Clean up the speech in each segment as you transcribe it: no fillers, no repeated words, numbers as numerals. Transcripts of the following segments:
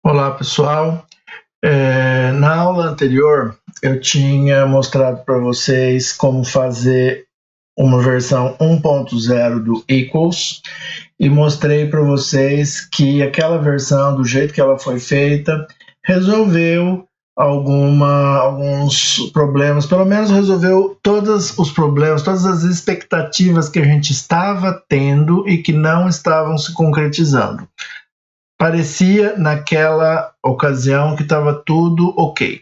Olá pessoal, na aula anterior eu tinha mostrado para vocês como fazer uma versão 1.0 do equals e mostrei para vocês que aquela versão, do jeito que ela foi feita, resolveu alguns problemas, pelo menos resolveu todos os problemas, todas as expectativas que a gente estava tendo e que não estavam se concretizando. Parecia naquela ocasião que estava tudo ok.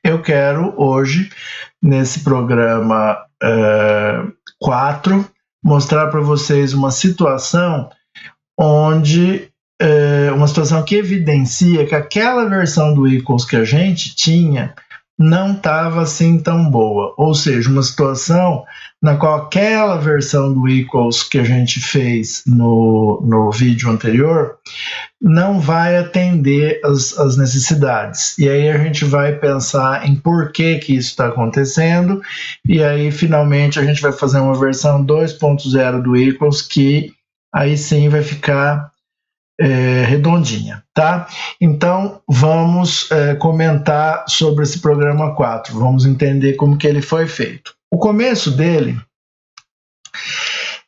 Eu quero hoje, nesse programa 4, mostrar para vocês uma situação onde uma situação que evidencia que aquela versão do equals que a gente tinha não estava assim tão boa, ou seja, uma situação na qual aquela versão do equals que a gente fez no vídeo anterior não vai atender as necessidades. E aí a gente vai pensar em por que isso está acontecendo, e aí finalmente a gente vai fazer uma versão 2.0 do equals que aí sim vai ficar redondinha, tá? Então vamos comentar sobre esse programa 4, vamos entender como que ele foi feito. O começo dele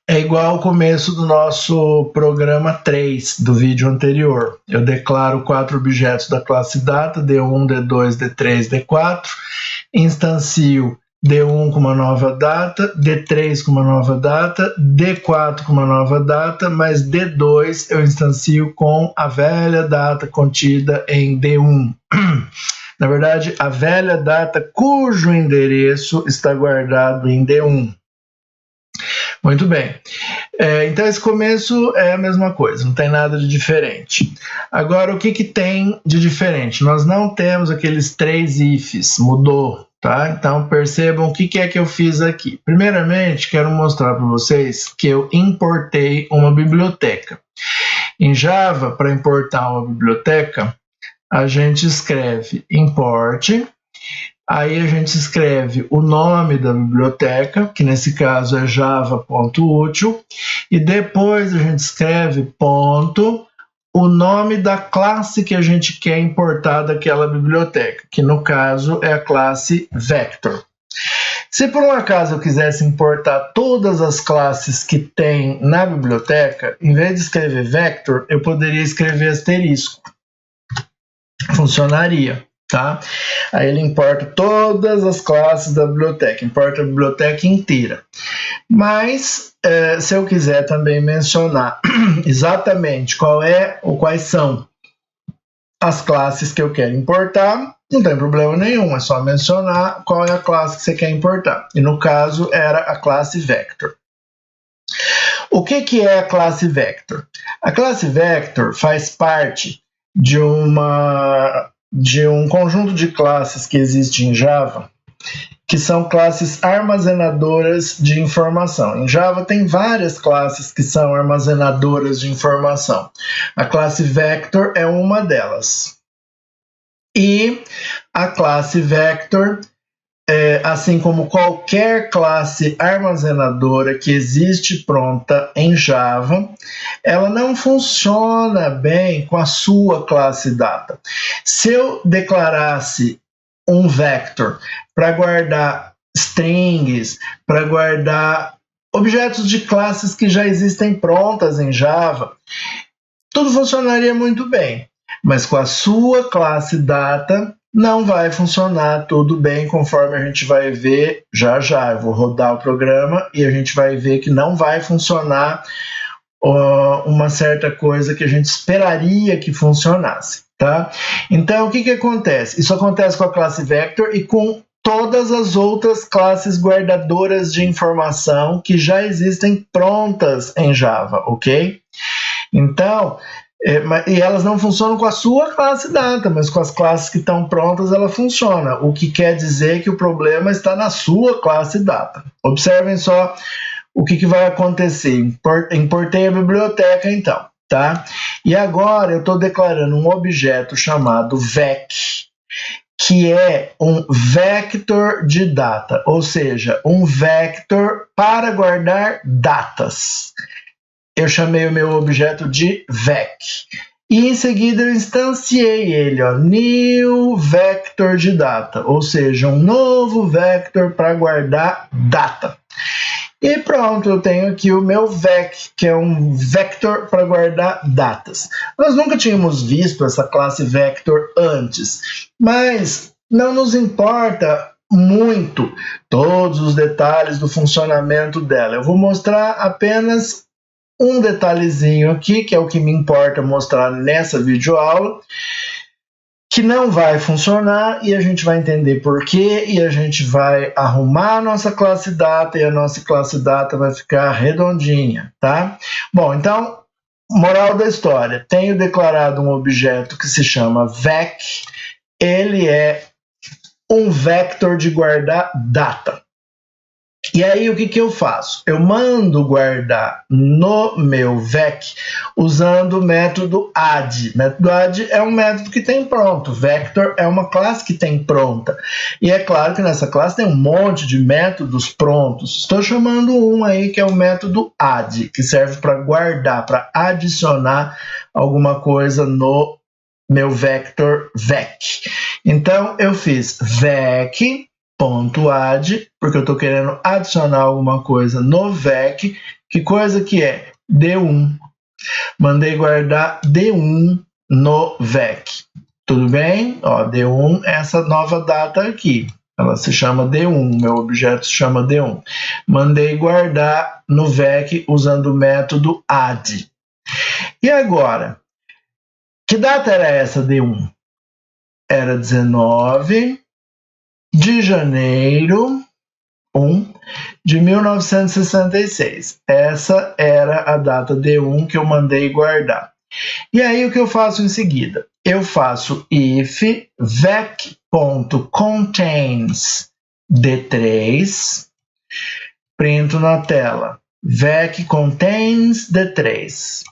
é igual ao começo do nosso programa 3 do vídeo anterior. Eu declaro 4 objetos da classe data, D1, D2, D3, D4, instancio D1 com uma nova data, D3 com uma nova data, D4 com uma nova data, mas D2 eu instancio com a velha data contida em D1. Na verdade, a velha data cujo endereço está guardado em D1. Muito bem. Então esse começo é a mesma coisa, não tem nada de diferente. Agora, o que tem de diferente? Nós não temos aqueles 3 ifs, mudou, tá? Então percebam o que é que eu fiz aqui. Primeiramente, quero mostrar para vocês que eu importei uma biblioteca. Em Java, para importar uma biblioteca, a gente escreve import. Aí a gente escreve o nome da biblioteca, que nesse caso é java.util, e depois a gente escreve ponto, o nome da classe que a gente quer importar daquela biblioteca, que no caso é a classe vector. Se por um acaso eu quisesse importar todas as classes que tem na biblioteca, em vez de escrever vector, eu poderia escrever asterisco. Funcionaria. Tá? Aí ele importa todas as classes da biblioteca, importa a biblioteca inteira. Mas se eu quiser também mencionar exatamente quais são as classes que eu quero importar, não tem problema nenhum, é só mencionar qual é a classe que você quer importar. E no caso era a classe vector. O que é a classe vector? A classe vector faz parte de um conjunto de classes que existe em Java, que são classes armazenadoras de informação. Em Java tem várias classes que são armazenadoras de informação. A classe vector é uma delas. E a classe vector, assim como qualquer classe armazenadora que existe pronta em Java, ela não funciona bem com a sua classe data. Se eu declarasse um vector para guardar strings, para guardar objetos de classes que já existem prontas em Java, tudo funcionaria muito bem, mas com a sua classe data não vai funcionar tudo bem, conforme a gente vai ver já. Eu vou rodar o programa e a gente vai ver que não vai funcionar uma certa coisa que a gente esperaria que funcionasse, tá? Então, o que acontece? Isso acontece com a classe vector e com todas as outras classes guardadoras de informação que já existem prontas em Java, ok? Então, e elas não funcionam com a sua classe data, mas com as classes que estão prontas ela funciona, o que quer dizer que o problema está na sua classe data. Observem só o que vai acontecer. Importei a biblioteca então, tá? E agora eu estou declarando um objeto chamado vec, que é um vector de data, ou seja, um vector para guardar datas. Eu chamei o meu objeto de vec. e em seguida eu instanciei ele, ó, new vector de data, ou seja, um novo vector para guardar data. E pronto, eu tenho aqui o meu vec, que é um vector para guardar datas. Nós nunca tínhamos visto essa classe vector antes, mas não nos importa muito todos os detalhes do funcionamento dela. Eu vou mostrar apenas um detalhezinho aqui, que é o que me importa mostrar nessa videoaula, que não vai funcionar e a gente vai entender por quê e a gente vai arrumar a nossa classe data e a nossa classe data vai ficar redondinha, tá? Bom, então, moral da história, tenho declarado um objeto que se chama vec, ele é um vector de guardar data. E aí o que eu faço? Eu mando guardar no meu vec usando o método add. O método add é um método que tem pronto. Vector é uma classe que tem pronta. E é claro que nessa classe tem um monte de métodos prontos. Estou chamando um aí que é o método add, que serve para guardar, para adicionar alguma coisa no meu vector vec. Então eu fiz vec .add, porque eu estou querendo adicionar alguma coisa no vec. Que coisa que é? D1. Mandei guardar D1 no vec. Tudo bem? Ó, D1 é essa nova data aqui. Ela se chama D1, meu objeto se chama D1. Mandei guardar no vec usando o método add. E agora? Que data era essa D1? Era 19 de janeiro 1 de 1966. Essa era a data D1 que eu mandei guardar. E aí o que eu faço em seguida? Eu faço if vec.contains D3, printo na tela vec contains D3,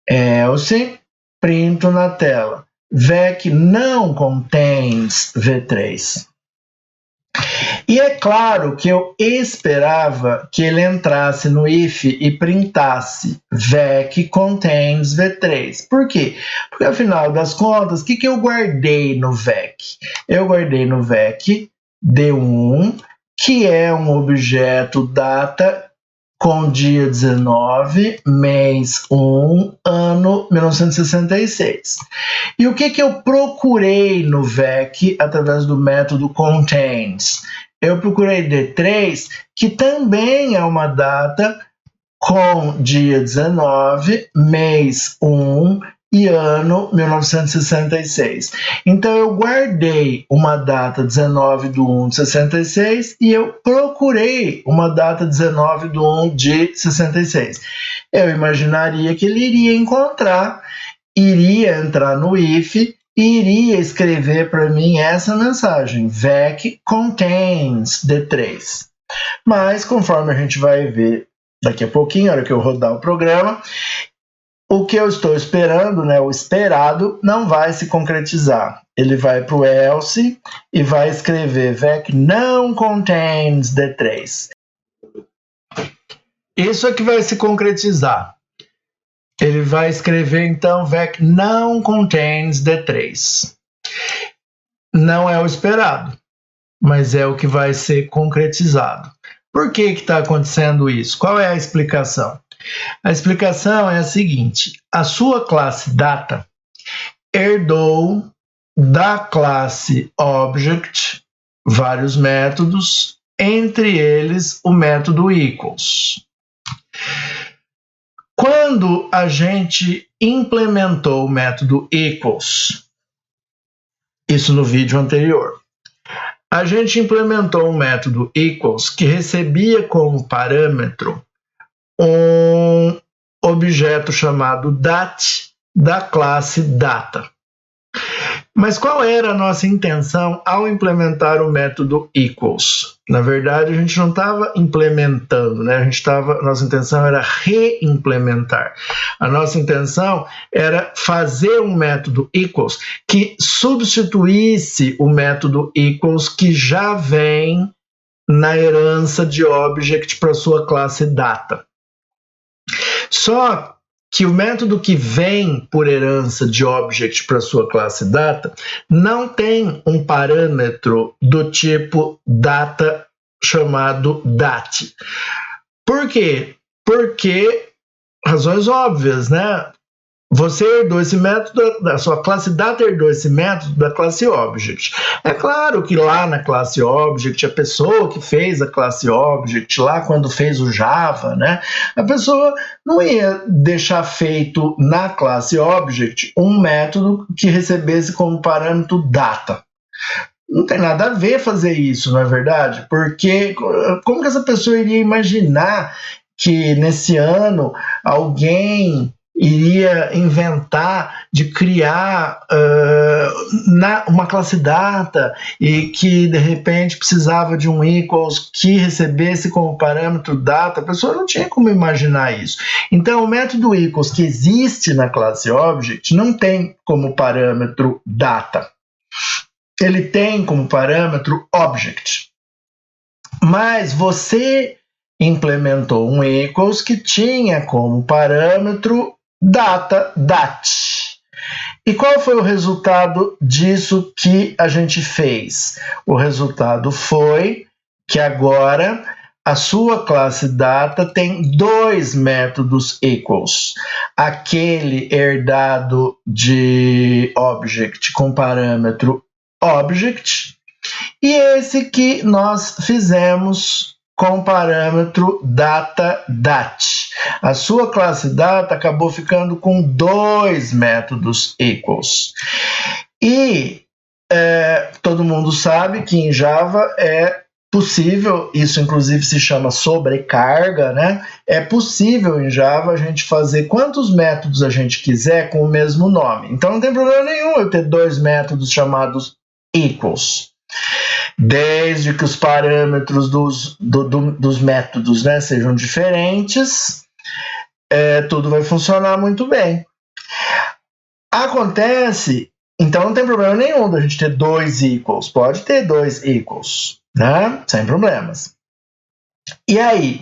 else, printo na tela vec não contains V3. E é claro que eu esperava que ele entrasse no if e printasse vec contains V3. Por quê? Porque, afinal das contas, o que eu guardei no vec? Eu guardei no vec D1, que é um objeto data com dia 19, mês 1, ano 1966. E o que eu procurei no vec através do método contains? Eu procurei D3, que também é uma data com dia 19, mês 1 e ano 1966. Então eu guardei uma data 19 de 1 de 66 e eu procurei uma data 19 de 1 de 66. Eu imaginaria que ele iria encontrar, iria entrar no if e iria escrever para mim essa mensagem, vec contains D3. Mas conforme a gente vai ver daqui a pouquinho, na hora que eu rodar o programa, o que eu estou esperando, né, o esperado, não vai se concretizar. Ele vai para o else e vai escrever vec não contains D3. Isso é que vai se concretizar. Ele vai escrever, então, vec não contains D3. Não é o esperado, mas é o que vai ser concretizado. Por que está acontecendo isso? Qual é a explicação? A explicação é a seguinte: a sua classe data herdou da classe object vários métodos, entre eles o método equals. Quando a gente implementou o método equals, isso no vídeo anterior, a gente implementou um método equals que recebia como parâmetro um objeto chamado dat da classe data. Mas qual era a nossa intenção ao implementar o método equals? Na verdade, a gente não estava implementando, né? Nossa intenção era reimplementar. A nossa intenção era fazer um método equals que substituísse o método equals que já vem na herança de object para sua classe data. Só que o método que vem por herança de object para sua classe data não tem um parâmetro do tipo data chamado dat. Por quê? Porque razões óbvias, né? Você herdou esse método, da sua classe data herdou esse método da classe object. É claro que lá na classe object, a pessoa que fez a classe object, lá quando fez o Java, né, a pessoa não ia deixar feito na classe object um método que recebesse como parâmetro data. Não tem nada a ver fazer isso, não é verdade? Porque como que essa pessoa iria imaginar que nesse ano alguém iria inventar de criar uma classe data e que de repente precisava de um equals que recebesse como parâmetro data? A pessoa não tinha como imaginar isso. Então o método equals que existe na classe object não tem como parâmetro data. Ele tem como parâmetro object. Mas você implementou um equals que tinha como parâmetro data dat. E qual foi o resultado disso que a gente fez? O resultado foi que agora a sua classe data tem dois métodos equals. Aquele herdado de object com parâmetro object e esse que nós fizemos com parâmetro data dat. A sua classe data acabou ficando com dois métodos equals. E todo mundo sabe que em Java é possível, isso inclusive se chama sobrecarga, né? É possível em Java a gente fazer quantos métodos a gente quiser com o mesmo nome. Então não tem problema nenhum eu ter dois métodos chamados equals. Desde que os parâmetros dos métodos, né, sejam diferentes, tudo vai funcionar muito bem. Acontece, então não tem problema nenhum da gente ter dois equals, pode ter dois equals, né, sem problemas. E aí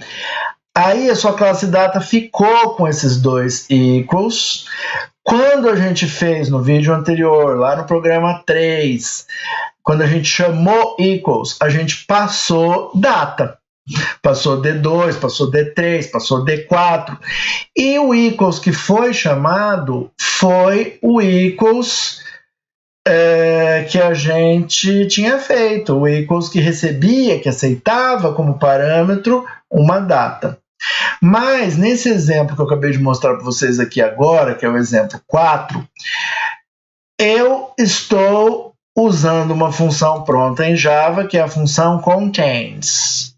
a sua classe data ficou com esses dois equals. Quando a gente fez no vídeo anterior, lá no programa 3, quando a gente chamou equals, a gente passou data. Passou D2, passou D3, passou D4. E o equals que foi chamado foi o equals que a gente tinha feito. O equals que recebia, que aceitava como parâmetro uma data. Mas nesse exemplo que eu acabei de mostrar para vocês aqui agora, que é o exemplo 4, eu estou usando uma função pronta em Java, que é a função contains.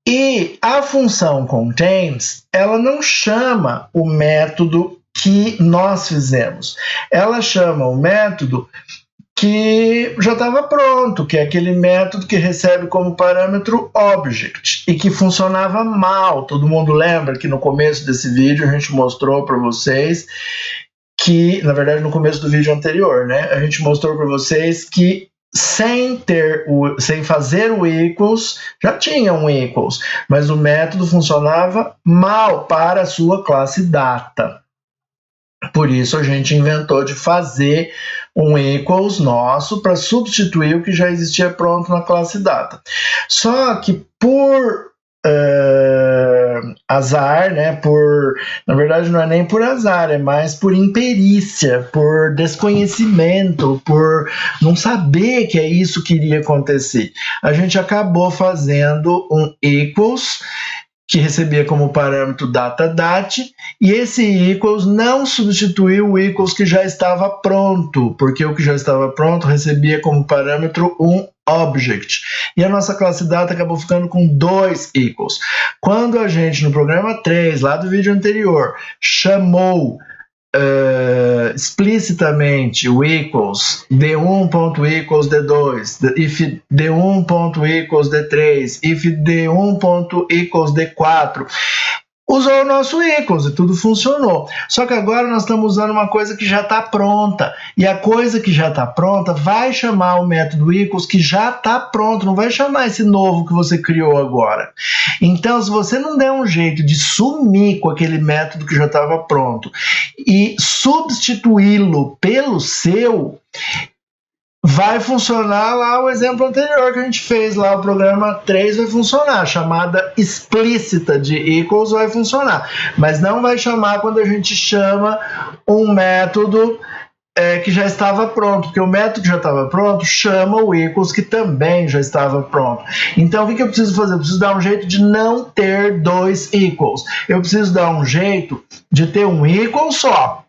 E a função contains, ela não chama o método que nós fizemos. Ela chama o método que já estava pronto, que é aquele método que recebe como parâmetro object e que funcionava mal. Todo mundo lembra que no começo desse vídeo a gente mostrou para vocês que, na verdade no começo do vídeo anterior, né, a gente mostrou para vocês que sem fazer o equals, já tinha um equals, mas o método funcionava mal para a sua classe data. Por isso a gente inventou de fazer um equals nosso para substituir o que já existia pronto na classe data. Só que por azar, né, na verdade não é nem por azar, é mais por imperícia, por desconhecimento, por não saber que é isso que iria acontecer. A gente acabou fazendo um equals que recebia como parâmetro data dat, e esse equals não substituiu o equals que já estava pronto, porque o que já estava pronto recebia como parâmetro um object. E a nossa classe data acabou ficando com dois equals. Quando a gente, no programa 3, lá do vídeo anterior, chamou explicitamente o equals d1.equals d2, if d1.equals d3, if d1.equals d4, usou o nosso equals e tudo funcionou. Só que agora nós estamos usando uma coisa que já está pronta. E a coisa que já está pronta vai chamar o método equals que já está pronto, não vai chamar esse novo que você criou agora. Então, se você não der um jeito de sumir com aquele método que já estava pronto e substituí-lo pelo seu, vai funcionar lá o exemplo anterior que a gente fez, lá o programa 3 vai funcionar, a chamada explícita de equals vai funcionar, mas não vai chamar quando a gente chama um método que já estava pronto, porque o método que já estava pronto chama o equals que também já estava pronto. Então o que eu preciso fazer? Eu preciso dar um jeito de não ter dois equals, eu preciso dar um jeito de ter um equal só.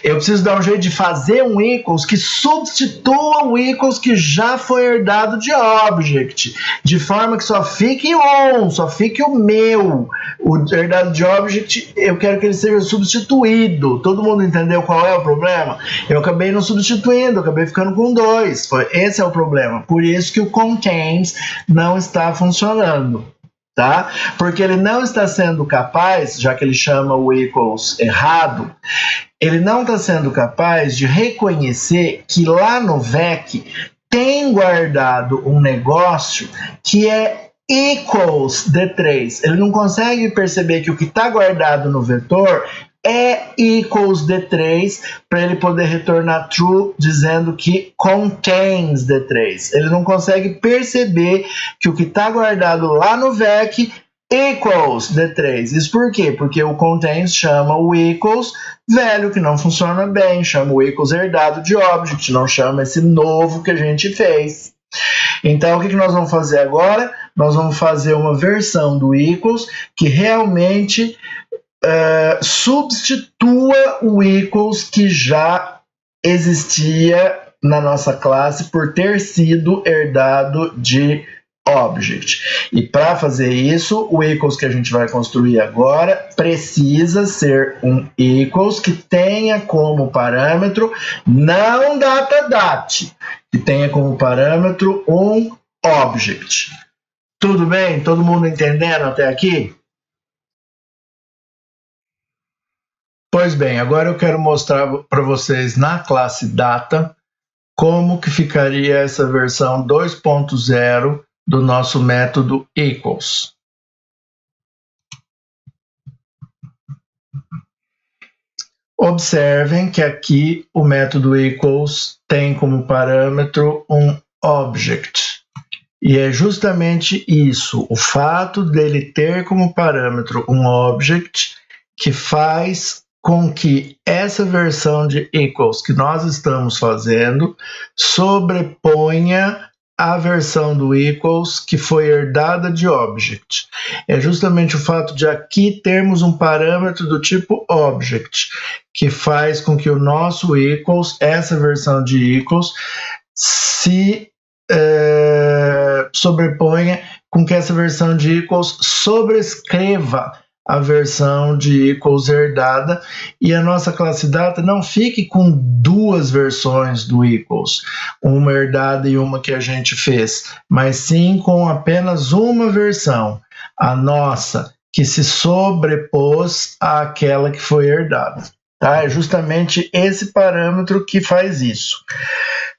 Eu preciso dar um jeito de fazer um equals que substitua o equals que já foi herdado de object, de forma que só fique on, só fique o meu. O herdado de object, eu quero que ele seja substituído. Todo mundo entendeu qual é o problema? Eu acabei não substituindo, eu acabei ficando com 2. Esse é o problema. Por isso que o contains não está funcionando. Tá? Porque ele não está sendo capaz, já que ele chama o equals errado, ele não está sendo capaz de reconhecer que lá no VEC tem guardado um negócio que é equals D3. Ele não consegue perceber que o que está guardado no vetor é equals D3 para ele poder retornar true dizendo que contains D3. Ele não consegue perceber que o que está guardado lá no VEC equals D3. Isso por quê? Porque o contains chama o equals velho, que não funciona bem, chama o equals herdado de object, não chama esse novo que a gente fez. Então, o que nós vamos fazer agora? Nós vamos fazer uma versão do equals que realmente substitua o equals que já existia na nossa classe por ter sido herdado de object. E para fazer isso, o equals que a gente vai construir agora precisa ser um equals que tenha como parâmetro não data-date, que tenha como parâmetro um object. Tudo bem? Todo mundo entendendo até aqui? Pois bem, agora eu quero mostrar para vocês na classe data como que ficaria essa versão 2.0 do nosso método equals. Observem que aqui o método equals tem como parâmetro um object. E é justamente isso, o fato dele ter como parâmetro um object, que faz com que essa versão de equals que nós estamos fazendo sobreponha a versão do equals que foi herdada de object. É justamente o fato de aqui termos um parâmetro do tipo object, que faz com que o nosso equals, essa versão de equals, se sobreponha com que essa versão de equals sobrescreva a versão de equals herdada e a nossa classe data não fique com duas versões do equals, uma herdada e uma que a gente fez, mas sim com apenas uma versão, a nossa, que se sobrepôs àquela que foi herdada. Tá? É justamente esse parâmetro que faz isso.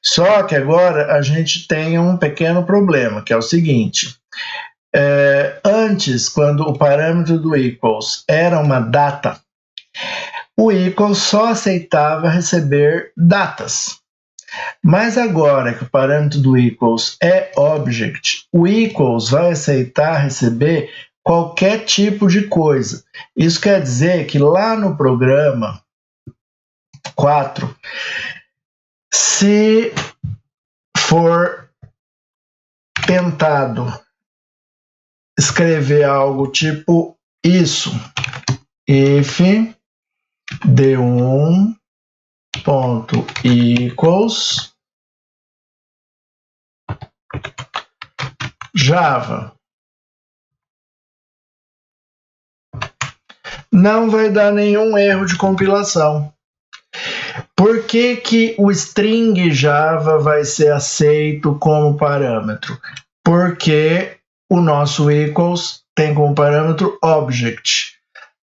Só que agora a gente tem um pequeno problema, que é o seguinte. Antes, quando o parâmetro do equals era uma data, o equals só aceitava receber datas. Mas agora que o parâmetro do equals é object, o equals vai aceitar receber qualquer tipo de coisa. Isso quer dizer que lá no programa 4, se for tentado escrever algo tipo isso, if d1.equals Java, não vai dar nenhum erro de compilação. Por que que o string Java vai ser aceito como parâmetro? Porque o nosso equals tem como parâmetro object.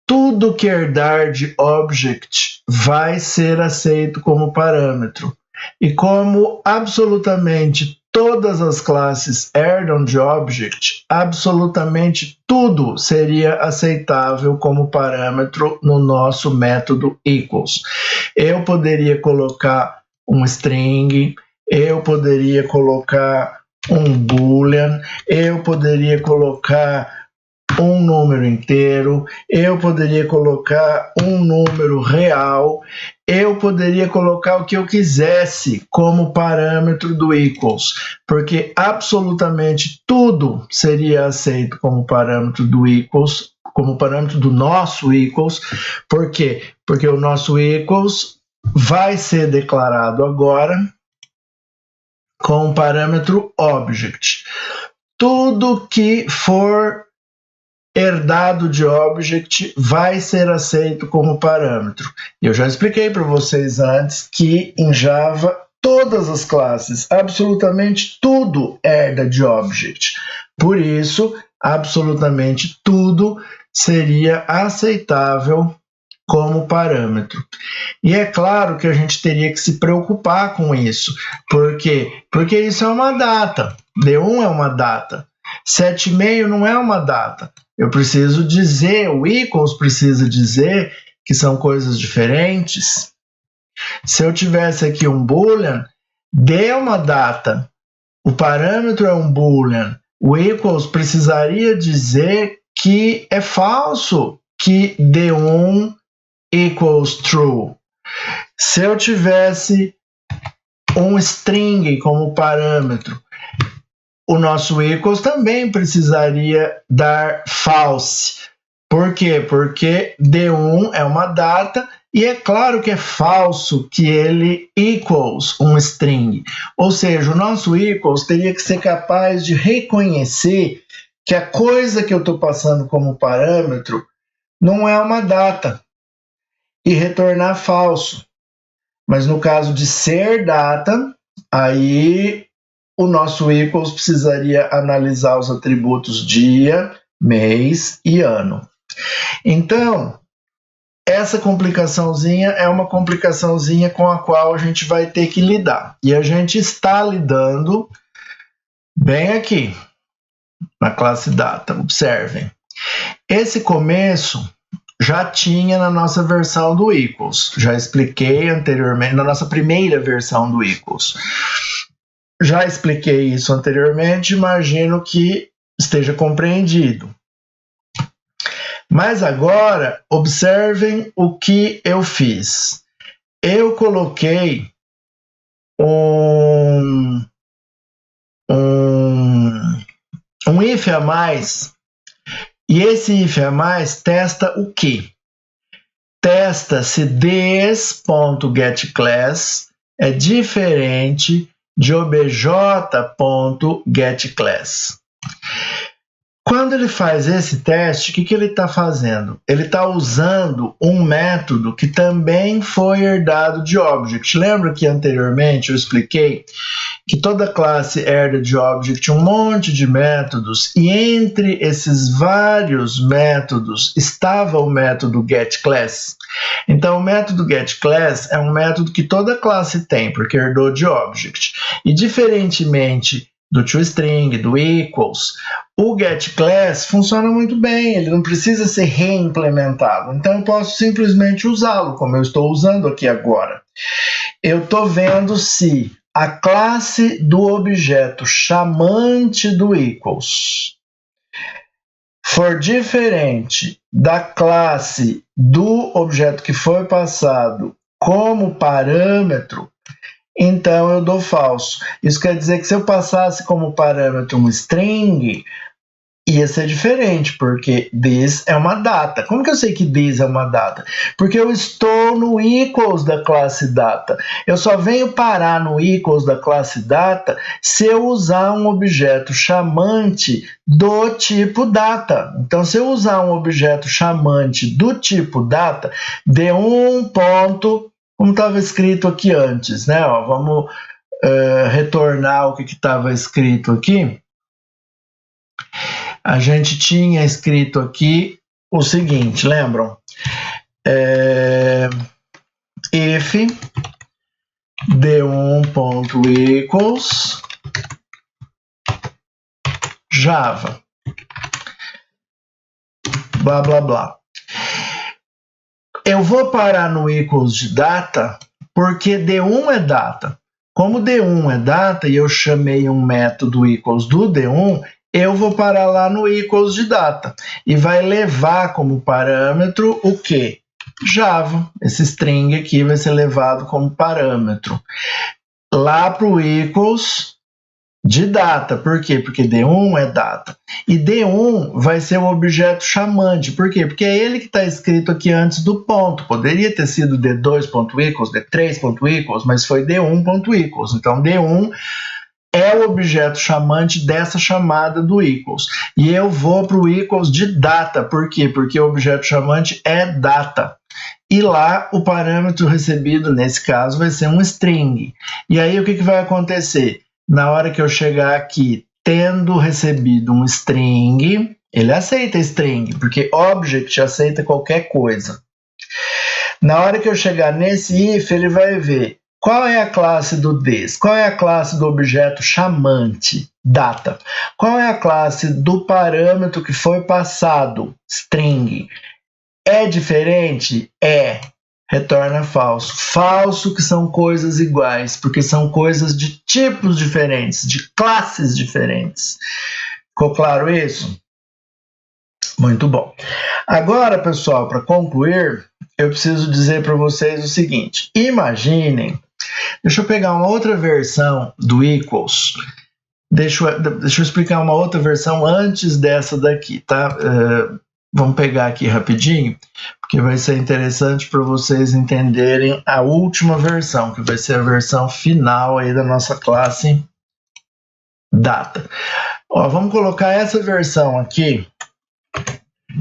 Tudo que herdar de object vai ser aceito como parâmetro. E como absolutamente todas as classes herdam de object, absolutamente tudo seria aceitável como parâmetro no nosso método equals. Eu poderia colocar um string, eu poderia colocar um boolean, eu poderia colocar um número inteiro, eu poderia colocar um número real, eu poderia colocar o que eu quisesse como parâmetro do equals, porque absolutamente tudo seria aceito como parâmetro do equals, como parâmetro do nosso equals. Por quê? Porque o nosso equals vai ser declarado agora com o parâmetro object. Tudo que for herdado de object vai ser aceito como parâmetro. Eu já expliquei para vocês antes que em Java todas as classes, absolutamente tudo herda de object. Por isso, absolutamente tudo seria aceitável como parâmetro. E é claro que a gente teria que se preocupar com isso. Por quê? Porque isso é uma data. D1 é uma data. 7,5 não é uma data. Eu preciso dizer, o equals precisa dizer que são coisas diferentes. Se eu tivesse aqui um boolean, D é uma data, o parâmetro é um boolean, o equals precisaria dizer que é falso, que D1 equals true. Se eu tivesse um string como parâmetro, o nosso equals também precisaria dar false. Por quê? Porque D1 é uma data e é claro que é falso que ele equals um string. Ou seja, o nosso equals teria que ser capaz de reconhecer que a coisa que eu estou passando como parâmetro não é uma data e retornar falso. Mas no caso de ser data, aí o nosso equals precisaria analisar os atributos dia, mês e ano. Então, essa complicaçãozinha é uma complicaçãozinha com a qual a gente vai ter que lidar. E a gente está lidando bem aqui, na classe data. Observem. Esse começo já tinha na nossa versão do equals. Já expliquei anteriormente, na nossa primeira versão do equals. Já expliquei isso anteriormente, imagino que esteja compreendido. Mas agora, observem o que eu fiz. Eu coloquei um if a mais, e esse if a mais testa o quê? Testa se this.getClass é diferente de obj.getClass. Quando ele faz esse teste, o que ele está fazendo? Ele está usando um método que também foi herdado de object. Lembra que anteriormente eu expliquei que toda classe herda de object um monte de métodos, e entre esses vários métodos estava o método getClass. Então, o método getClass é um método que toda classe tem, porque herdou de object. E diferentemente do toString, do equals, o getClass funciona muito bem, ele não precisa ser reimplementado. Então, eu posso simplesmente usá-lo, como eu estou usando aqui agora. Eu estou vendo se a classe do objeto chamante do equals for diferente da classe do objeto que foi passado como parâmetro, então eu dou falso. Isso quer dizer que se eu passasse como parâmetro um string, ia ser diferente, porque this é uma data. Como que eu sei que this é uma data? Porque eu estou no equals da classe data. Eu só venho parar no equals da classe data se eu usar um objeto chamante do tipo data. Então, se eu usar um objeto chamante do tipo data, de um ponto, como estava escrito aqui antes, né? Ó, vamos retornar o que estava escrito aqui. a gente tinha escrito aqui o seguinte, lembram? If d1.equals Java, blá, blá, blá. Eu vou parar no equals de data, porque D1 é data. Como D1 é data e eu chamei um método equals do D1, eu vou parar lá no equals de data. E vai levar como parâmetro o quê? Java. Esse string aqui vai ser levado como parâmetro. Lá para o equals de data. Por quê? Porque D1 é data. E D1 vai ser o objeto chamante. Por quê? Porque é ele que está escrito aqui antes do ponto. Poderia ter sido D2.equals, D3.equals, mas foi D1.equals. Então, D1 é o objeto chamante dessa chamada do equals. E eu vou para o equals de data. Por quê? Porque o objeto chamante é data. E lá, o parâmetro recebido, nesse caso, vai ser um string. E aí, o que vai acontecer? Na hora que eu chegar aqui, tendo recebido um string, ele aceita string, porque object aceita qualquer coisa. Na hora que eu chegar nesse if, ele vai ver qual é a classe do this, qual é a classe do objeto chamante, data, qual é a classe do parâmetro que foi passado, string. É diferente? É. Retorna falso. Falso que são coisas iguais, porque são coisas de tipos diferentes, de classes diferentes. Ficou claro isso? Muito bom. Agora, pessoal, para concluir, eu preciso dizer para vocês o seguinte. Imaginem, deixa eu pegar uma outra versão do equals. Deixa eu explicar uma outra versão antes dessa daqui, tá? Vamos pegar aqui rapidinho, porque vai ser interessante para vocês entenderem a última versão, que vai ser a versão final aí da nossa classe data. Ó, vamos colocar essa versão aqui.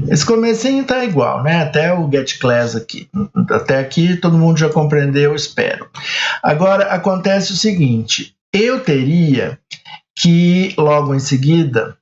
Esse comecinho tá igual, né? Até o getClass aqui. Até aqui todo mundo já compreendeu, espero. Agora, acontece o seguinte. Eu teria que, logo em seguida,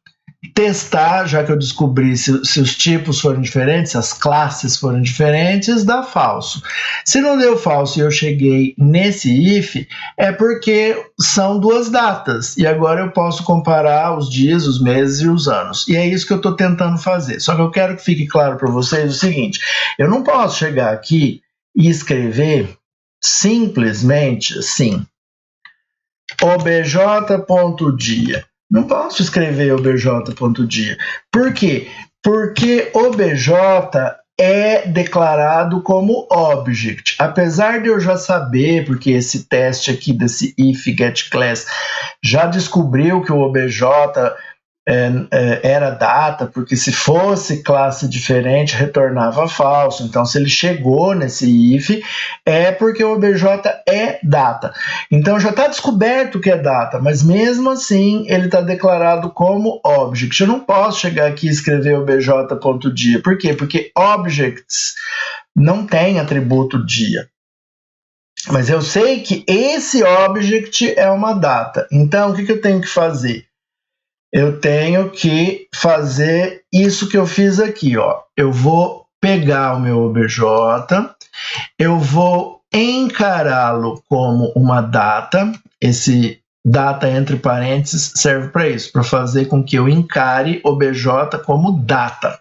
testar, já que eu descobri se os tipos foram diferentes, se as classes foram diferentes, dá falso. Se não deu falso e eu cheguei nesse if, é porque são duas datas. E agora eu posso comparar os dias, os meses e os anos. E é isso que eu estou tentando fazer. Só que eu quero que fique claro para vocês o seguinte, eu não posso chegar aqui e escrever simplesmente assim, obj.dia. Não posso escrever obj.dia. Por quê? Porque obj é declarado como object. Apesar de eu já saber, porque esse teste aqui desse if getClass já descobriu que o obj era data, porque se fosse classe diferente, retornava falso. Então, se ele chegou nesse if, é porque o obj é data. Então, já está descoberto que é data, mas mesmo assim, ele está declarado como object. Eu não posso chegar aqui e escrever obj.dia. Por quê? Porque objects não tem atributo dia. Mas eu sei que esse object é uma data. Então, o que eu tenho que fazer? Eu tenho que fazer isso que eu fiz aqui, ó. Eu vou pegar o meu obj, eu vou encará-lo como uma data. Esse data entre parênteses serve para isso, para fazer com que eu encare obj como data.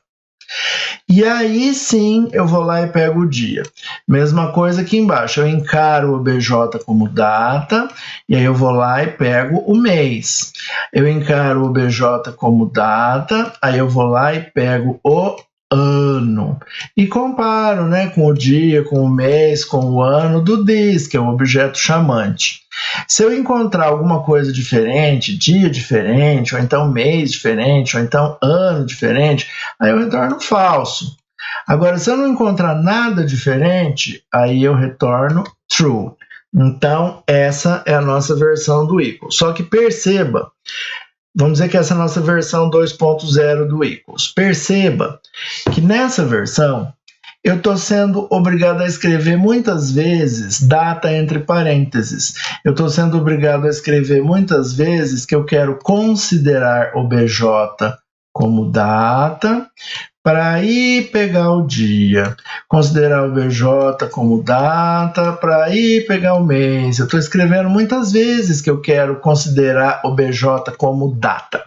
E aí sim eu vou lá e pego o dia. Mesma coisa aqui embaixo, eu encaro o obj como data, e aí eu vou lá e pego o mês. Eu encaro o obj como data, aí eu vou lá e pego o ano. E comparo, né, com o dia, com o mês, com o ano do this, que é um objeto chamante. Se eu encontrar alguma coisa diferente, dia diferente, ou então mês diferente, ou então ano diferente, aí eu retorno falso. Agora, se eu não encontrar nada diferente, aí eu retorno true. Então, essa é a nossa versão do equals. Só que perceba, vamos dizer que essa é a nossa versão 2.0 do equals. Perceba que nessa versão, eu estou sendo obrigado a escrever muitas vezes data entre parênteses. Eu estou sendo obrigado a escrever muitas vezes que eu quero considerar obj como data, para ir pegar o dia, considerar o BJ como data, para ir pegar o mês. Eu estou escrevendo muitas vezes que eu quero considerar o BJ como data.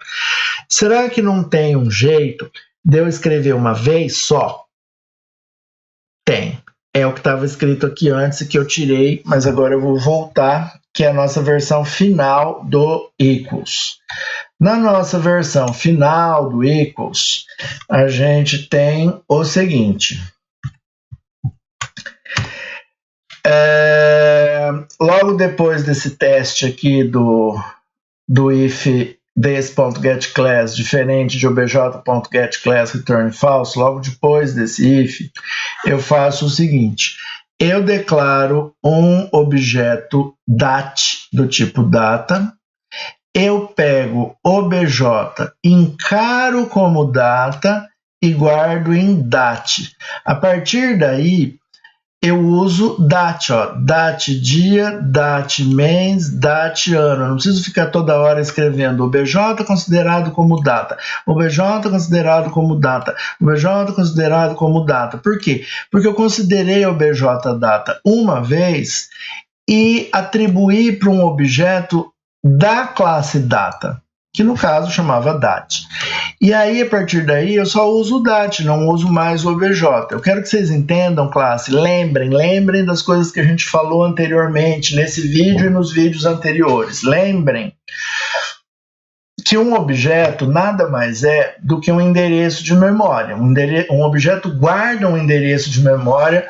Será que não tem um jeito de eu escrever uma vez só? Tem. É o que estava escrito aqui antes que eu tirei, mas agora eu vou voltar, que é a nossa versão final do equals. Na nossa versão final do equals, a gente tem o seguinte. Logo depois desse teste aqui do if this.getClass diferente de obj.getClass return false, logo depois desse if, eu faço o seguinte. Eu declaro um objeto dat do tipo data, eu pego obj, encaro como data e guardo em dat. A partir daí, eu uso dat, ó, dat dia, dat mês, dat ano. Eu não preciso ficar toda hora escrevendo obj considerado como data, obj considerado como data, obj considerado como data. Por quê? Porque eu considerei obj data uma vez e atribuí para um objeto da classe data, que no caso chamava dat. E aí, a partir daí, eu só uso o dat, não uso mais o obj. Eu quero que vocês entendam, classe, lembrem das coisas que a gente falou anteriormente, nesse vídeo e nos vídeos anteriores. Lembrem que um objeto nada mais é do que um endereço de memória. Um objeto guarda um endereço de memória.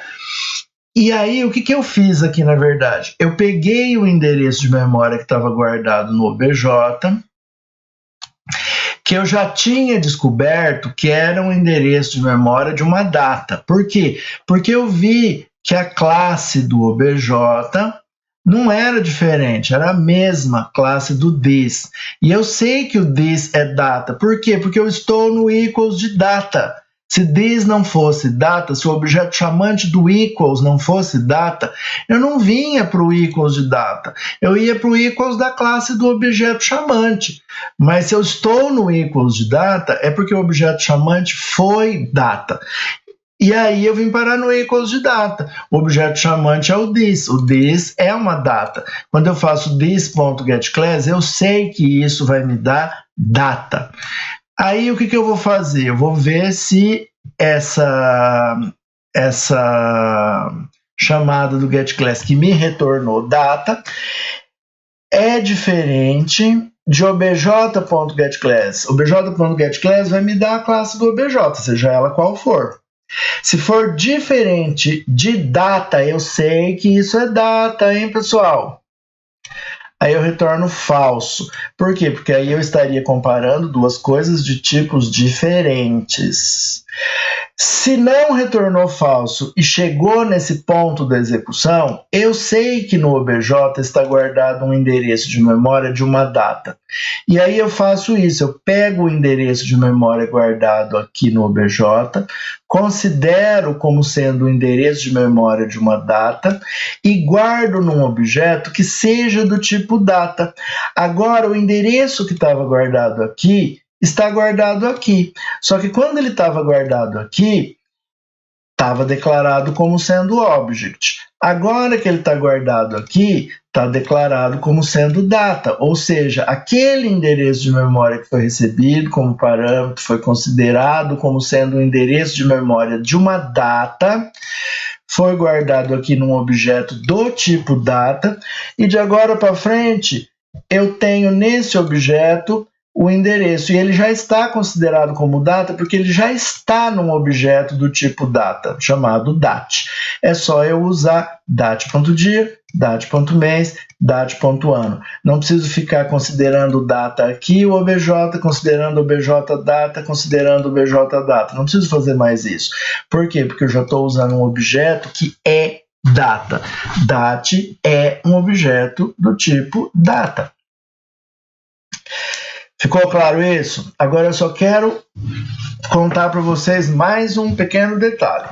E aí, o que eu fiz aqui, na verdade? Eu peguei o endereço de memória que estava guardado no obj, que eu já tinha descoberto que era um endereço de memória de uma data. Por quê? Porque eu vi que a classe do obj não era diferente, era a mesma classe do this. E eu sei que o this é data. Por quê? Porque eu estou no equals de data. Se this não fosse data, se o objeto chamante do equals não fosse data, eu não vinha para o equals de data. Eu ia para o equals da classe do objeto chamante. Mas se eu estou no equals de data, é porque o objeto chamante foi data. E aí eu vim parar no equals de data. O objeto chamante é o this. O this é uma data. Quando eu faço this.getClass, eu sei que isso vai me dar data. Aí o que eu vou fazer? Eu vou ver se essa chamada do getClass que me retornou data é diferente de obj.getClass. Obj.getClass vai me dar a classe do obj, seja ela qual for. Se for diferente de data, eu sei que isso é data, hein, pessoal? Aí eu retorno falso. Por quê? Porque aí eu estaria comparando duas coisas de tipos diferentes. Se não retornou falso e chegou nesse ponto da execução, eu sei que no obj está guardado um endereço de memória de uma data. E aí eu faço isso, eu pego o endereço de memória guardado aqui no obj, considero como sendo o endereço de memória de uma data e guardo num objeto que seja do tipo data. Agora, o endereço que estava guardado aqui está guardado aqui. Só que quando ele estava guardado aqui, estava declarado como sendo object. Agora que ele está guardado aqui, está declarado como sendo data, ou seja, aquele endereço de memória que foi recebido como parâmetro foi considerado como sendo um endereço de memória de uma data, foi guardado aqui num objeto do tipo data, e de agora para frente eu tenho nesse objeto o endereço, e ele já está considerado como data porque ele já está num objeto do tipo data, chamado dat. É só eu usar dat.dia, dat.mês, dat.ano. Não preciso ficar considerando data aqui, o obj, considerando obj data, considerando obj data. Não preciso fazer mais isso. Por quê? Porque eu já estou usando um objeto que é data. Dat é um objeto do tipo data. Ficou claro isso? Agora eu só quero contar para vocês mais um pequeno detalhe.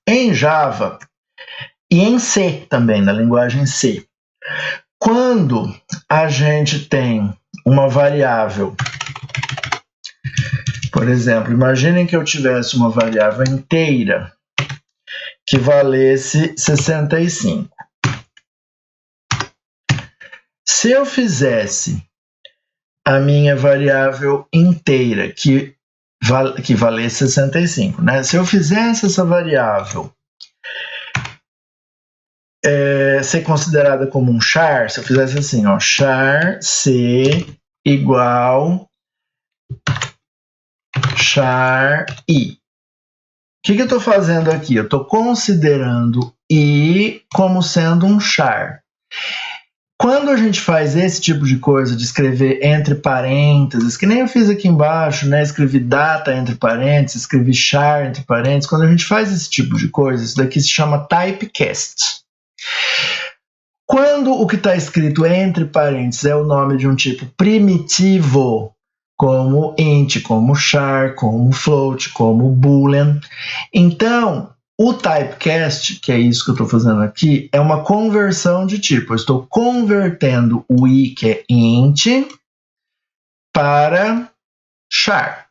Em Java e em C também, na linguagem C, quando a gente tem uma variável, por Por exemplo, imaginem que eu tivesse uma variável inteira que valesse 65. Se eu fizesse a minha variável inteira que valesse 65, né? Se eu fizesse essa variável ser considerada como um char, se eu fizesse assim, ó, char C igual char I. O que eu estou fazendo aqui? Eu estou considerando I como sendo um char. Quando a gente faz esse tipo de coisa, de escrever entre parênteses, que nem eu fiz aqui embaixo, né? Escrevi data entre parênteses, escrevi char entre parênteses. Quando a gente faz esse tipo de coisa, isso daqui se chama typecast. Quando o que está escrito entre parênteses é o nome de um tipo primitivo, como int, como char, como float, como boolean, então o typecast, que é isso que eu estou fazendo aqui, é uma conversão de tipo. Eu estou convertendo o i, que é int, para char.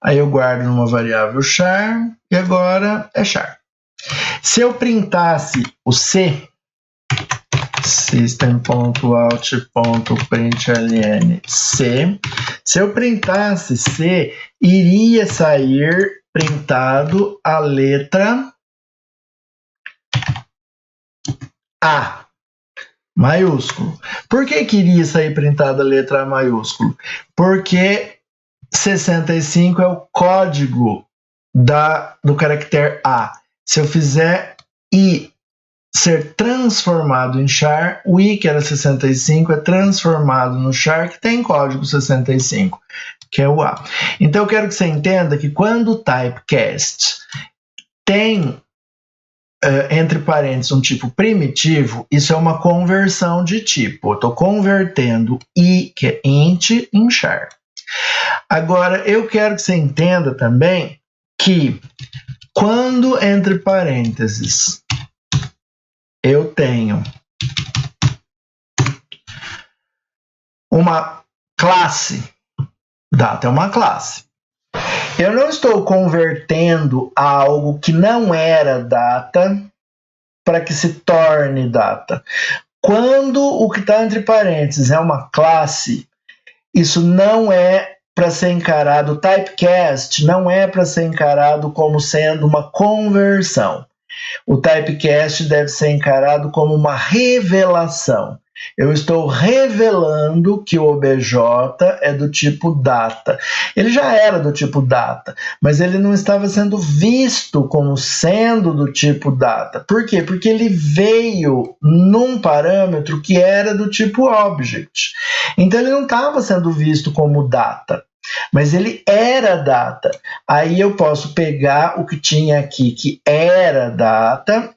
Aí eu guardo numa variável char e agora é char. Se eu printasse o C, system.out.println C, se eu printasse C, iria sair printado a letra A maiúsculo. Por que iria sair printada a letra A maiúsculo? Porque 65 é o código do caractere A. Se eu fizer I ser transformado em char, o I, que era 65, é transformado no char, que tem código 65, que é o A. Então eu quero que você entenda que quando o typecast tem entre parênteses um tipo primitivo, isso é uma conversão de tipo. Eu estou convertendo I, que é int, em char. Agora, eu quero que você entenda também que quando entre parênteses eu tenho uma classe, data é uma classe, eu não estou convertendo algo que não era data para que se torne data. Quando o que está entre parênteses é uma classe, isso não é para ser encarado, o typecast não é para ser encarado como sendo uma conversão. O typecast deve ser encarado como uma revelação. Eu estou revelando que o obj é do tipo data. Ele já era do tipo data, mas ele não estava sendo visto como sendo do tipo data. Por quê? Porque ele veio num parâmetro que era do tipo object. Então ele não estava sendo visto como data, mas ele era data. Aí eu posso pegar o que tinha aqui, que era data,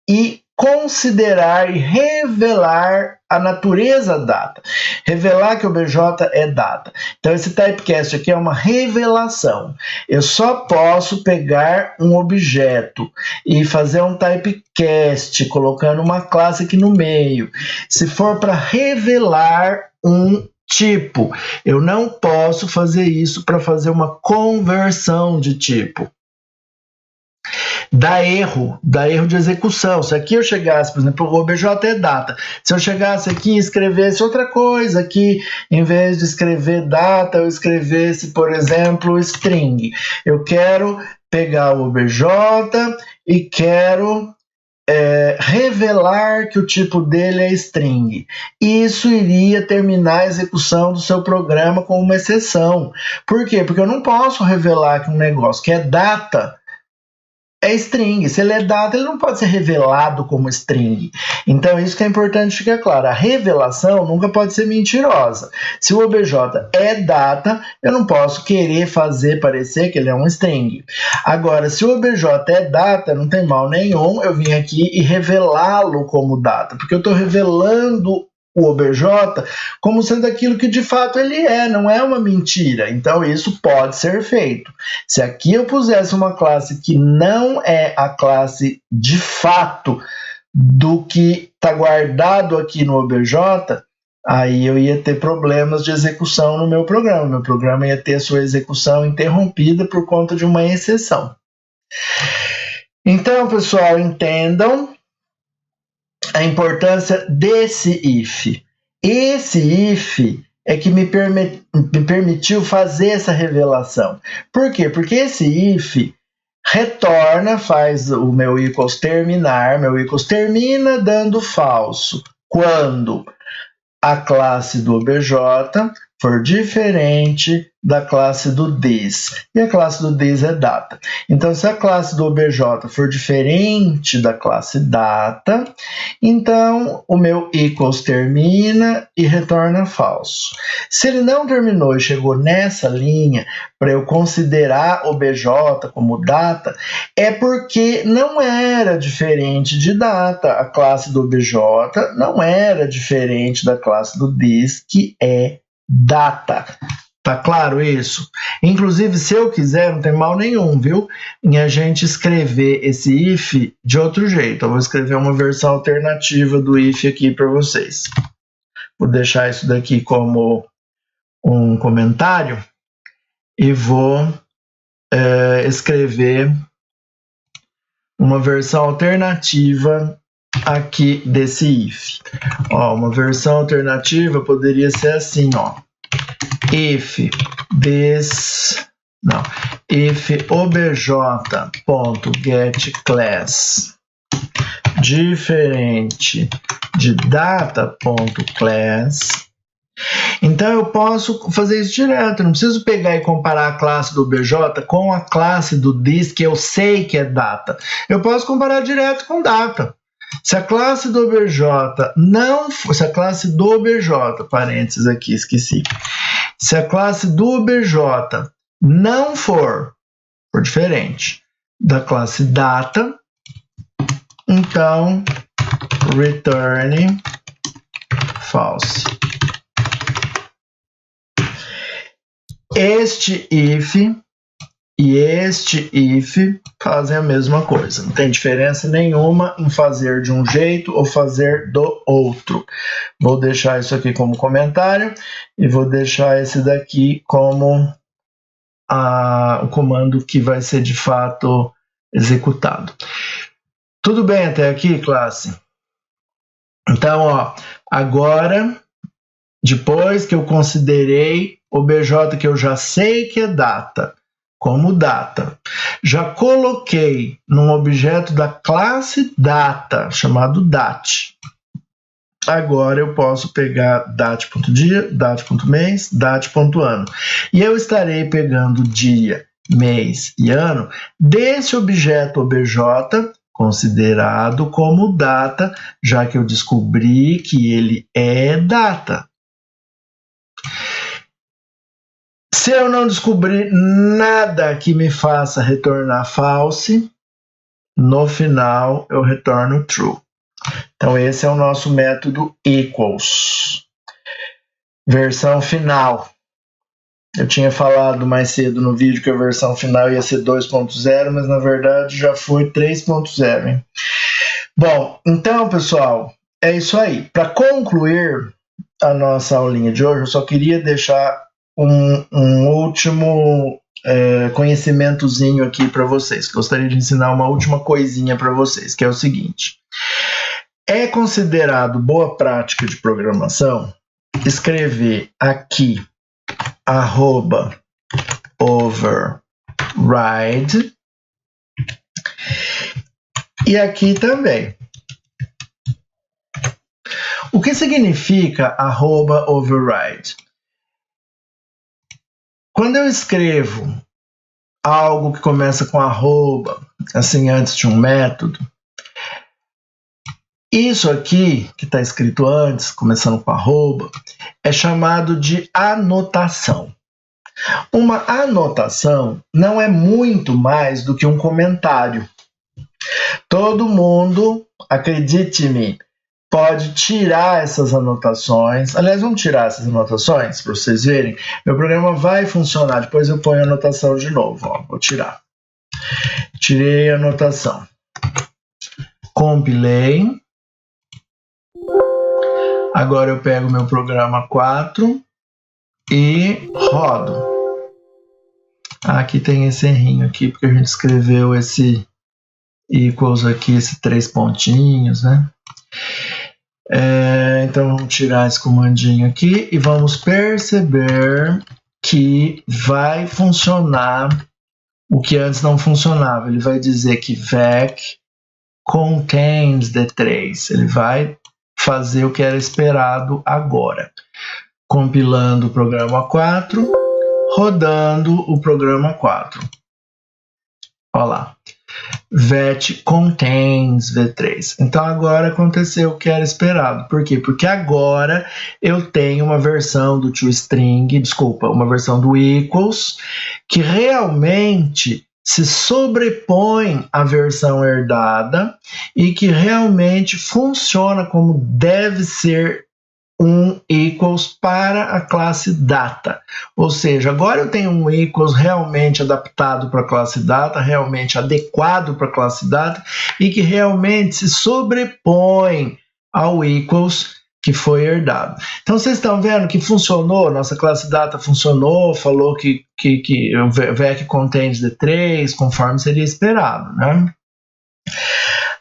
e considerar e revelar a natureza data. Revelar que o obj é data. Então esse typecast aqui é uma revelação. Eu só posso pegar um objeto e fazer um typecast, colocando uma classe aqui no meio. Se for para revelar um tipo, eu não posso fazer isso para fazer uma conversão de tipo. Dá erro de execução. Se aqui eu chegasse, por exemplo, o obj é data. Se eu chegasse aqui e escrevesse outra coisa, aqui em vez de escrever data, eu escrevesse, por exemplo, string. Eu quero pegar o obj e quero revelar que o tipo dele é string. Isso iria terminar a execução do seu programa com uma exceção. Por quê? Porque eu não posso revelar que um negócio que é data é string. Se ele é data, ele não pode ser revelado como string. Então, isso que é importante ficar claro. A revelação nunca pode ser mentirosa. Se o obj é data, eu não posso querer fazer parecer que ele é um string. Agora, se o obj é data, não tem mal nenhum eu vim aqui e revelá-lo como data, porque eu estou revelando o obj como sendo aquilo que de fato ele é, não é uma mentira. Então isso pode ser feito. Se aqui eu pusesse uma classe que não é a classe de fato do que está guardado aqui no obj, aí eu ia ter problemas de execução no meu programa. Meu programa ia ter sua execução interrompida por conta de uma exceção. Então, pessoal, entendam a importância desse if. Esse if é que me permitiu fazer essa revelação. Por quê? Porque esse if retorna, faz o meu equals terminar, meu equals termina dando falso quando a classe do obj for diferente da classe do this. E a classe do this é data. Então, se a classe do obj for diferente da classe data, então o meu equals termina e retorna falso. Se ele não terminou e chegou nessa linha, para eu considerar obj como data, é porque não era diferente de data. A classe do obj não era diferente da classe do this, que é data. Tá claro isso? Inclusive, se eu quiser, não tem mal nenhum, viu? Em a gente escrever esse if de outro jeito. Eu vou escrever uma versão alternativa do if aqui para vocês. Vou deixar isso daqui como um comentário e vou escrever uma versão alternativa aqui desse if. Ó, uma versão alternativa poderia ser assim, ó. If obj.getClass diferente de data.class. Então eu posso fazer isso direto, não preciso pegar e comparar a classe do obj com a classe do this, que eu sei que é data. Eu posso comparar direto com data. Se a classe do obj não for, se a classe do obj, parênteses aqui, esqueci. Se a classe do obj não for diferente da classe data, então return false. Este if e este if fazem a mesma coisa. Não tem diferença nenhuma em fazer de um jeito ou fazer do outro. Vou deixar isso aqui como comentário e vou deixar esse daqui como o comando que vai ser de fato executado. Tudo bem até aqui, classe? Então, ó, agora, depois que eu considerei obj que eu já sei que é data, como data, já coloquei num objeto da classe data, chamado date. Agora eu posso pegar date.dia, date.mês, date.ano. E eu estarei pegando dia, mês e ano desse objeto obj, considerado como data, já que eu descobri que ele é data. Se eu não descobrir nada que me faça retornar false, no final eu retorno true. Então esse é o nosso método equals. Versão final. Eu tinha falado mais cedo no vídeo que a versão final ia ser 2.0, mas na verdade já foi 3.0. Bom, então pessoal, é isso aí. Para concluir a nossa aulinha de hoje, eu só queria deixar um último conhecimentozinho aqui para vocês. Gostaria de ensinar uma última coisinha para vocês, que é o seguinte. É considerado boa prática de programação escrever aqui @override e aqui também. O que significa @override? Quando eu escrevo algo que começa com arroba, assim antes de um método, isso aqui, que está escrito antes, começando com arroba, é chamado de anotação. Uma anotação não é muito mais do que um comentário. Todo mundo, acredite-me, pode tirar essas anotações. Aliás, vamos tirar essas anotações para vocês verem. Meu programa vai funcionar. Depois eu ponho a anotação de novo. Ó, vou tirar. Tirei a anotação. Compilei. Agora eu pego meu programa 4 e rodo. Aqui tem esse errinho aqui, porque a gente escreveu esse equals aqui, esses 3 pontinhos, né? Então vamos tirar esse comandinho aqui e vamos perceber que vai funcionar o que antes não funcionava. Ele vai dizer que vec contains D3. Ele vai fazer o que era esperado agora. Compilando o programa 4, rodando o programa 4. Olha lá. Vet contains V3. Então agora aconteceu o que era esperado. Por quê? Porque agora eu tenho uma versão do toString, uma versão do equals, que realmente se sobrepõe à versão herdada e que realmente funciona como deve ser um equals para a classe data. Ou seja, agora eu tenho um equals realmente adaptado para a classe data, realmente adequado para a classe data e que realmente se sobrepõe ao equals que foi herdado. Então vocês estão vendo que funcionou, nossa classe data funcionou, falou que o vec contains D3, conforme seria esperado, né?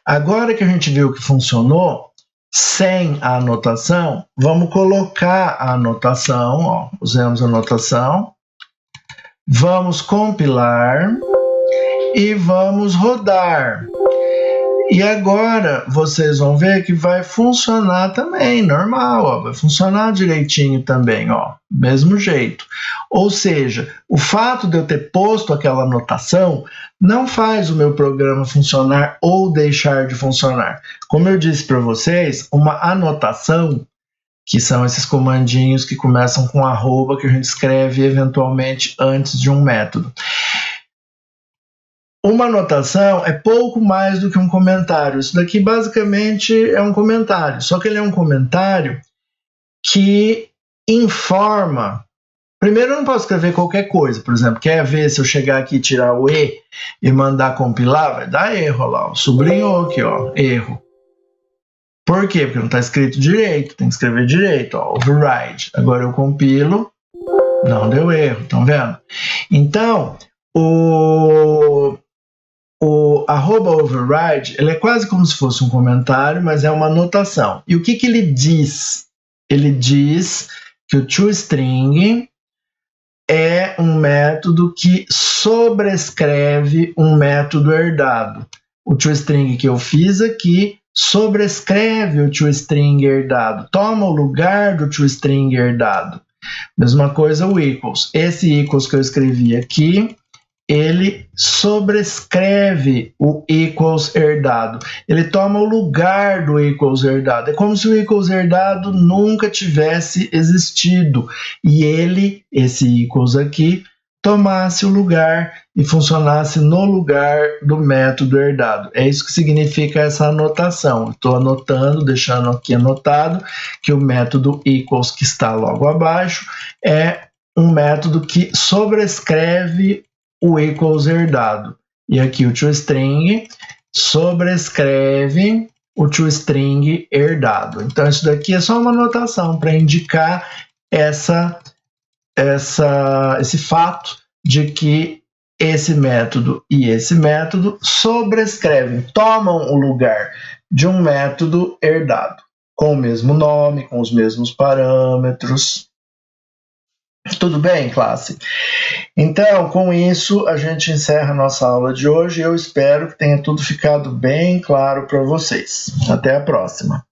Agora que a gente viu que funcionou, sem a anotação, vamos colocar a anotação, ó, usamos a anotação, vamos compilar e vamos rodar. E agora vocês vão ver que vai funcionar também, normal, ó, vai funcionar direitinho também, ó, mesmo jeito. Ou seja, o fato de eu ter posto aquela anotação não faz o meu programa funcionar ou deixar de funcionar. Como eu disse para vocês, uma anotação, que são esses comandinhos que começam com arroba, que a gente escreve eventualmente antes de um método. Uma anotação é pouco mais do que um comentário. Isso daqui basicamente é um comentário, só que ele é um comentário que informa. Primeiro, eu não posso escrever qualquer coisa. Por exemplo, quer ver se eu chegar aqui e tirar o E e mandar compilar? Vai dar erro lá. Sublinhou aqui, ó, erro. Por quê? Porque não está escrito direito. Tem que escrever direito, ó, override. Agora eu compilo, não deu erro, estão vendo? Então, o arroba override, ele é quase como se fosse um comentário, mas é uma anotação. E o que ele diz? Ele diz que o toString é um método que sobrescreve um método herdado. O toString que eu fiz aqui sobrescreve o toString herdado, toma o lugar do toString herdado. Mesma coisa o equals. Esse equals que eu escrevi aqui, ele sobrescreve o equals herdado. Ele toma o lugar do equals herdado. É como se o equals herdado nunca tivesse existido. E ele, esse equals aqui, tomasse o lugar e funcionasse no lugar do método herdado. É isso que significa essa anotação. Estou anotando, deixando aqui anotado, que o método equals que está logo abaixo é um método que sobrescreve o equals herdado. E aqui o toString sobrescreve o toString herdado. Então isso daqui é só uma anotação para indicar esse fato de que esse método e esse método sobrescrevem, tomam o lugar de um método herdado, com o mesmo nome, com os mesmos parâmetros. Tudo bem, classe? Então, com isso, a gente encerra a nossa aula de hoje. Eu espero que tenha tudo ficado bem claro para vocês. Até a próxima.